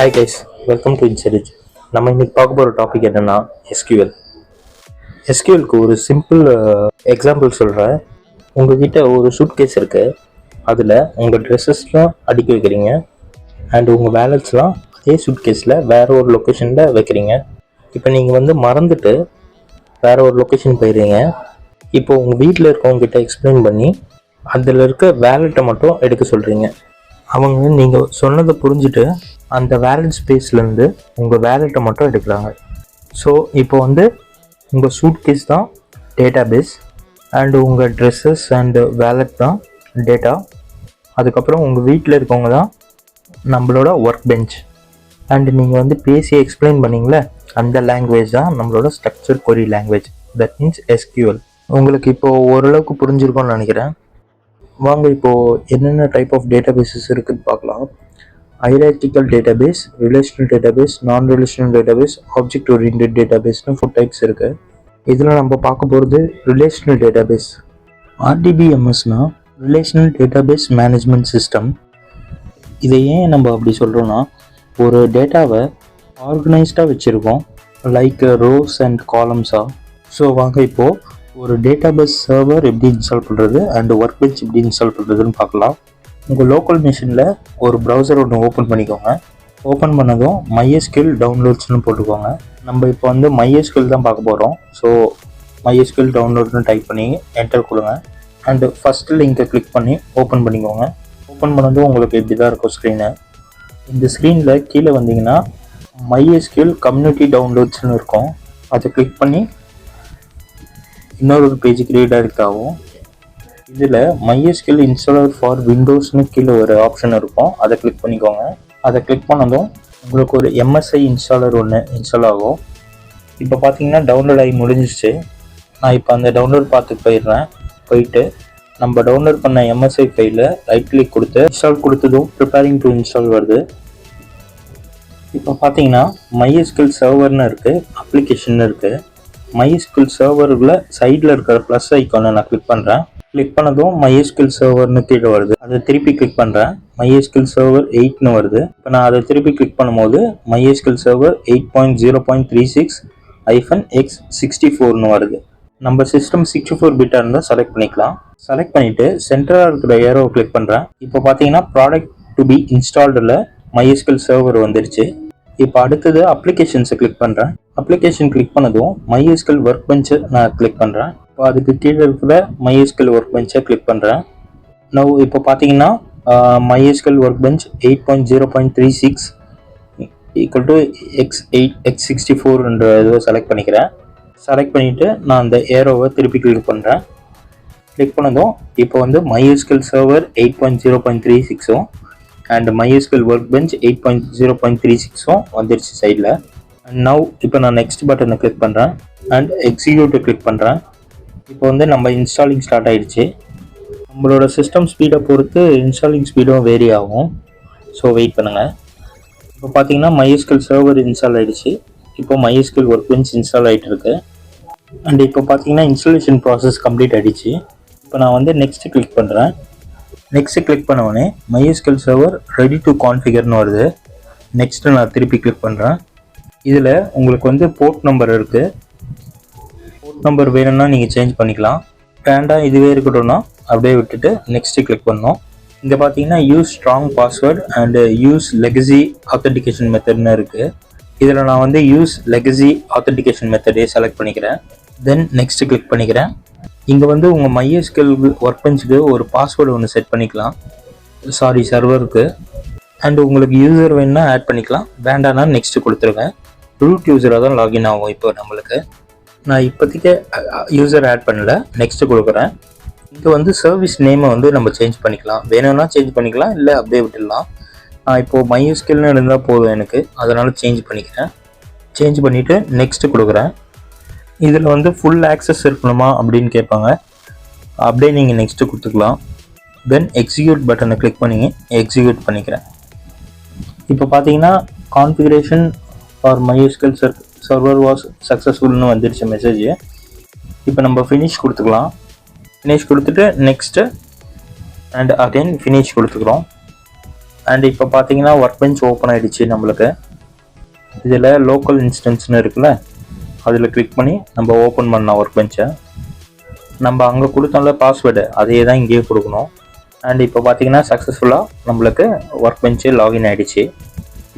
Hi guys, welcome to இன்செரிஜ். நம்ம இன்னைக்கு பார்க்க போகிற டாபிக் என்னென்னா எஸ்கியூஎல். எஸ்கியூஎல்க்கு ஒரு சிம்பிள் எக்ஸாம்பிள் சொல்கிறேன். உங்ககிட்ட ஒரு சூட் கேஸ் இருக்குது, அதில் உங்கள் ட்ரெஸ்ஸஸ்லாம் அடுக்கி வைக்கிறீங்க அண்ட் உங்கள் வேலட்ஸ்லாம் அதே சூட் கேஸில் வேறு ஒரு லொக்கேஷனில் வைக்கிறீங்க. இப்போ நீங்கள் மறந்துட்டு வேறு ஒரு லொக்கேஷன் போயிடுறீங்க. இப்போ உங்கள் வீட்டில் இருக்கவங்ககிட்ட எக்ஸ்பிளைன் பண்ணி அதில் இருக்க வேலெட்டை மட்டும் எடுக்க சொல்கிறீங்க. அவங்க நீங்கள் சொன்னதை புரிஞ்சுட்டு அந்த வேலட் ஸ்பேஸ்லேருந்து உங்கள் வேலெட்டை மட்டும் எடுக்கிறாங்க. ஸோ இப்போ உங்கள் சூட் கேஸ் தான் டேட்டா பேஸ் அண்டு உங்கள் ட்ரெஸ்ஸஸ் அண்டு வேலட் தான் டேட்டா. அதுக்கப்புறம் உங்கள் வீட்டில் இருக்கவங்க தான் நம்மளோட ஒர்க் பெஞ்ச். அண்டு நீங்கள் பேசி எக்ஸ்பிளைன் பண்ணிங்களே அந்த லாங்குவேஜ் தான் நம்மளோட structure query language. That means SQL. உங்களுக்கு இப்போது ஓரளவுக்கு புரிஞ்சிருக்கும்னு நினைக்கிறேன். வாங்க இப்போது என்னென்ன டைப் ஆஃப் டேட்டா பேஸஸ் இருக்குதுன்னு பார்க்கலாம். Hierarchical database, relational database, non relational database, object oriented டேட்டாபேஸ்னு 4 டைப்ஸ் இருக்குது. இதில் நம்ம பார்க்க போகிறது ரிலேஷனல் டேட்டாபேஸ். RDBMSனால் ரிலேஷனல் டேட்டாபேஸ் மேனேஜ்மெண்ட் சிஸ்டம். இதை ஏன் நம்ம அப்படி சொல்கிறோன்னா, ஒரு டேட்டாவை ஆர்கனைஸ்டாக வச்சுருக்கோம், லைக் ரோஸ் அண்ட் காலம்ஸாக. ஸோ வாங்க இப்போது ஒரு டேட்டாபேஸ் சர்வர் எப்படி இன்ஸ்டால் பண்ணுறது அண்ட் ஒர்க் பெஞ்ச் எப்படி இன்ஸ்டால் பண்ணுறதுன்னு பார்க்கலாம். உங்கள் லோக்கல் மிஷினில் ஒரு ப்ரௌசர் ஒன்று ஓப்பன் பண்ணிக்கோங்க. ஓப்பன் பண்ணதும் MySQL டவுன்லோட்ஸ்னு போட்டுக்கோங்க. நம்ம இப்போ MySQL தான் பார்க்க போகிறோம். ஸோ MySQL டவுன்லோட்னு டைப் பண்ணி என்டர் கொடுங்க. அண்டு ஃபஸ்ட்டு லிங்கை கிளிக் பண்ணி ஓப்பன் பண்ணிக்கோங்க. ஓப்பன் பண்ணதும் உங்களுக்கு இப்படி தான் இருக்கும் ஸ்க்ரீனு. இந்த ஸ்க்ரீனில் கீழே வந்தீங்கன்னா MySQL கம்யூனிட்டி டவுன்லோட்ஸ்னு இருக்கும். அதை கிளிக் பண்ணி இன்னொரு பேஜுக்கு ரீடைரக்ட் ஆகும். இதில் MySQL இன்ஸ்டாலர் ஃபார் விண்டோஸ்னு கீழே ஒரு ஆப்ஷன் இருக்கும். அதை கிளிக் பண்ணிக்கோங்க. அதை கிளிக் பண்ணதும் உங்களுக்கு ஒரு MSI இன்ஸ்டாலர் ஒன்று இன்ஸ்டால் ஆகும். இப்போ பார்த்தீங்கன்னா டவுன்லோட் ஆகி முடிஞ்சிச்சு. நான் இப்போ அந்த டவுன்லோட் பார்த்துட்டு போயிட்டு நம்ம டவுன்லோட் பண்ண MSI ஃபைலில் ரைட் கிளிக் கொடுத்து இன்ஸ்டால் கொடுத்ததும் ப்ரிப்பேரிங் டு இன்ஸ்டால் வருது. இப்போ பார்த்தீங்கன்னா MySQL சர்வர்னு இருக்குது, அப்ளிகேஷன் இருக்குது. MySQL சர்வருக்குள்ள சைடில் இருக்கிற ப்ளஸ் ஐக்கானை நான் கிளிக் பண்ணுறேன். கிளிக் பண்ணதும் MySQL சர்வர்னு கீழே வருது. அதை திருப்பி கிளிக் பண்ணுறேன். MySQL சர்வர் 8ன்னு வருது. இப்போ நான் அதை திருப்பி கிளிக் பண்ணும்போது MySQL சர்வர் 8.0.36-X64ன்னு வருது. நம்ம சிஸ்டம் 64 பிட்டாக இருந்தால் செலக்ட் பண்ணிக்கலாம். செலக்ட் பண்ணிவிட்டு சென்டராக இருக்கிற ஏரோவை கிளிக் பண்ணுறேன். இப்போ பார்த்தீங்கன்னா ப்ராடக்ட் டு பி இன்ஸ்டால்டில் MySQL சர்வர் வந்துருச்சு. இப்போ அடுத்தது அப்ளிகேஷன்ஸை கிளிக் பண்ணுறேன். அப்ளிகேஷன் கிளிக் பண்ணதும் MySQL ஒர்க் பெஞ்சை நான் கிளிக் பண்ணுறேன். இப்போ அதுக்கு கீழே இருக்கிற MySQL ஒர்க் பெஞ்சை கிளிக் பண்ணுறேன். இப்போ பார்த்தீங்கன்னா MySQL ஒர்க் பெஞ்ச் 8.0.36 X64 இதை செலக்ட் பண்ணிக்கிறேன். செலக்ட் பண்ணிவிட்டு நான் அந்த ஏரோவை திருப்பி கிளிக் பண்ணுறேன். கிளிக் பண்ணதும் இப்போ MySQL server 8.0.36 and MySQL work bench 8.0.36 வந்துருச்சு சைடில். அண்ட் நவ் இப்போ நான் நெக்ஸ்ட் பட்டனை கிளிக் பண்ணுறேன் அண்ட் எக்ஸிக்யூட்டை கிளிக் பண்ணுறேன். இப்போ நம்ம இன்ஸ்டாலிங் ஸ்டார்ட் ஆகிடுச்சு. நம்மளோட சிஸ்டம் ஸ்பீடை பொறுத்து இன்ஸ்டாலிங் ஸ்பீடும் வேரி ஆகும். ஸோ வெயிட் பண்ணுங்கள். இப்போ பார்த்தீங்கன்னா MySQL சர்வர் இன்ஸ்டால் ஆகிடுச்சு. இப்போ MySQL ஒர்க் பெஞ்ச் இன்ஸ்டால் ஆகிட்டு இருக்கு. அண்ட் இப்போ பார்த்தீங்கன்னா இன்ஸ்டாலேஷன் ப்ராசஸ் கம்ப்ளீட் ஆகிடுச்சு. இப்போ நான் நெக்ஸ்ட் கிளிக் பண்ணுறேன். நெக்ஸ்ட்டு கிளிக் பண்ணவுடனே MySQL சர்வர் ரெடி டு கான்ஃபிகர்னு வருது. நெக்ஸ்ட்டு நான் திருப்பி கிளிக் பண்ணுறேன். இதில் உங்களுக்கு போர்ட் நம்பர் இருக்குது. போர்ட் நம்பர் வேணும்னா நீங்கள் சேஞ்ச் பண்ணிக்கலாம். வேண்டாம் இதுவே இருக்கட்டும்னா அப்படியே விட்டுட்டு நெக்ஸ்ட்டு கிளிக் பண்ணோம். இங்கே பார்த்தீங்கன்னா use strong password and use legacy authentication மெத்தட்னு இருக்குது. இதில் நான் யூஸ் லெகசி ஆத்தென்டிகேஷன் மெத்தடே செலக்ட் பண்ணிக்கிறேன். தென் நெக்ஸ்ட்டு கிளிக் பண்ணிக்கிறேன். இங்கே உங்கள் MySQL ஒர்க் பெஞ்சுக்கு ஒரு பாஸ்வேர்டு ஒன்று செட் பண்ணிக்கலாம், சர்வருக்கு. அண்ட் உங்களுக்கு யூசர் வேணுன்னா ஆட் பண்ணிக்கலாம், வேண்டாம்னா நெக்ஸ்ட்டு கொடுத்துருங்க. ரூட் யூசராக தான் லாகின் ஆகும். இப்போ நம்மளுக்கு நான் இப்போதைக்கு யூசர் ஆட் பண்ணல, நெக்ஸ்ட்டு கொடுக்குறேன். இங்கே சர்வீஸ் நேமை நம்ம சேஞ்ச் பண்ணிக்கலாம். வேணும்னா சேஞ்ச் பண்ணிக்கலாம், இல்லை அப்படியே விட்டுடலாம். நான் இப்போது MySQLன்னு இருந்தால் போதும் எனக்கு, அதனால் சேஞ்ச் பண்ணிக்கிறேன். சேஞ்ச் பண்ணிவிட்டு நெக்ஸ்ட்டு கொடுக்குறேன். இதில் ஃபுல் ஆக்சஸ் இருக்கணுமா அப்படின்னு கேட்பாங்க. அப்படியே நீங்கள் நெக்ஸ்ட்டு கொடுத்துக்கலாம். தென் எக்ஸிக்யூட் பட்டனை கிளிக் பண்ணி எக்ஸிக்யூட் பண்ணிக்கிறேன். இப்போ பார்த்தீங்கன்னா configuration for MySQL server was சக்ஸஸ்ஃபுல்னு வந்துருச்சு மெசேஜ். இப்போ நம்ம ஃபினிஷ் கொடுத்துக்கலாம். ஃபினிஷ் கொடுத்துட்டு நெக்ஸ்ட்டு அண்ட் அகைன் ஃபினிஷ் கொடுத்துக்கிறோம். அண்ட் இப்போ பார்த்தீங்கன்னா ஒர்க் பெஞ்ச் ஓப்பன் ஆகிடுச்சு நம்மளுக்கு. இதில் லோக்கல் இன்ஸ்டன்ஸ்னு இருக்குல்ல, அதில் கிளிக் பண்ணி நம்ம ஓப்பன் பண்ணலாம் ஒர்க் பெஞ்சை. நம்ம அங்கே கொடுத்தோம்ல பாஸ்வேர்டு, அதையே தான் இங்கேயே கொடுக்கணும். அண்ட் இப்போ பார்த்தீங்கன்னா சக்ஸஸ்ஃபுல்லாக நம்மளுக்கு ஒர்க் பெஞ்சு லாகின் ஆகிடுச்சு.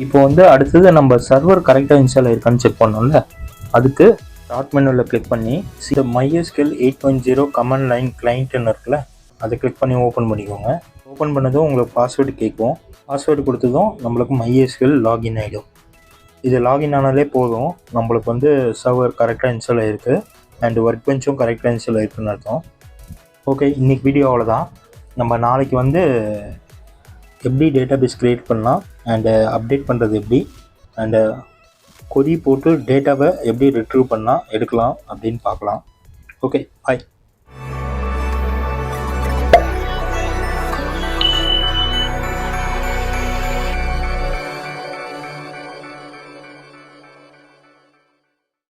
இப்போ வந்து அடுத்தது நம்ம சர்வர் கரெக்டாக இன்ஸ்டால் ஆயிருக்கான்னு செக் பண்ணோம்ல, அதுக்கு ஸ்டார்ட் மெனுவில் கிளிக் பண்ணி MySQL 8.0 கமாண்ட் லைன் கிளைண்ட்னு இருக்குல்ல, அதை கிளிக் பண்ணி ஓப்பன் பண்ணிக்கோங்க. ஓப்பன் பண்ணதும் உங்களுக்கு பாஸ்வேர்டு கேட்கும். பாஸ்வேர்டு கொடுத்ததும் நம்மளுக்கு MySQL லாகின் ஆகிடும். இது லாகின் ஆனாலே போதும், நம்மளுக்கு வந்து சர்வர் கரெக்டாக இன்ஸ்டால் ஆகிருக்கு அண்ட் ஒர்க் பெஞ்சும் கரெக்டாக இன்ஸ்டால் ஆகிருக்குன்னு அர்த்தம். ஓகே, இன்றைக்கி வீடியோ அவ்வளோதான். நம்ம நாளைக்கு வந்து எப்படி டேட்டாபேஸ் க்ரியேட் பண்ணலாம் அண்டு அப்டேட் பண்ணுறது எப்படி அண்டு கொரி போட்டு டேட்டாவை எப்படி ரிட்ரீவ் பண்ணலாம் எடுக்கலாம் அப்படின்னு பார்க்கலாம். ஓகே, பாய்.